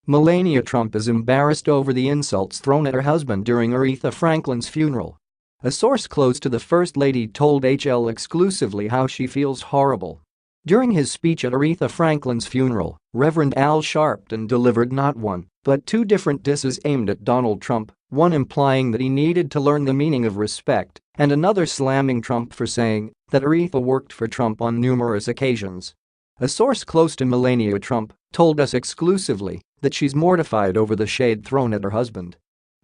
Melania Trump is embarrassed over the insults thrown at her husband during Aretha Franklin's funeral. A source close to the First Lady told HL exclusively how she feels horrible. During his speech at Aretha Franklin's funeral, Reverend Al Sharpton delivered not one, but two different disses aimed at Donald Trump, one implying that he needed to learn the meaning of respect, and another slamming Trump for saying that Aretha worked for Trump on numerous occasions. A source close to Melania Trump told us exclusively that she's mortified over the shade thrown at her husband.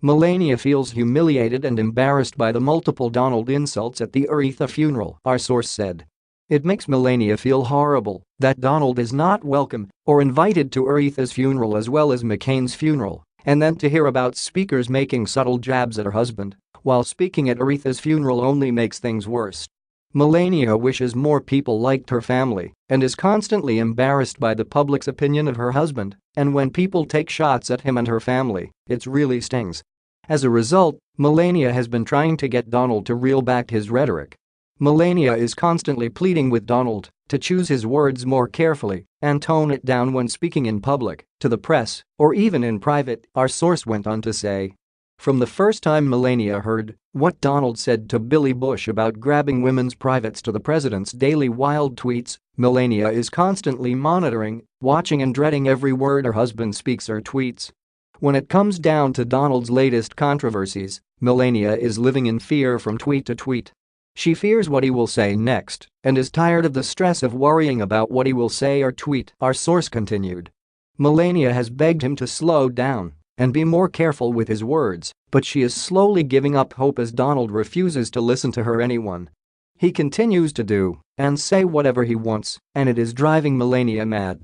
Melania feels humiliated and embarrassed by the multiple Donald insults at the Aretha funeral, our source said. It makes Melania feel horrible that Donald is not welcome or invited to Aretha's funeral as well as McCain's funeral, and then to hear about speakers making subtle jabs at her husband while speaking at Aretha's funeral only makes things worse. Melania wishes more people liked her family and is constantly embarrassed by the public's opinion of her husband, and when people take shots at him and her family, it really stings. As a result, Melania has been trying to get Donald to reel back his rhetoric. Melania is constantly pleading with Donald to choose his words more carefully and tone it down when speaking in public, to the press, or even in private, our source went on to say. From the first time Melania heard what Donald said to Billy Bush about grabbing women's privates to the president's daily wild tweets, Melania is constantly monitoring, watching and dreading every word her husband speaks or tweets. When it comes down to Donald's latest controversies, Melania is living in fear from tweet to tweet. She fears what he will say next and is tired of the stress of worrying about what he will say or tweet, our source continued. Melania has begged him to slow down and be more careful with his words, but she is slowly giving up hope as Donald refuses to listen to her anyone. He continues to do and say whatever he wants, and it is driving Melania mad.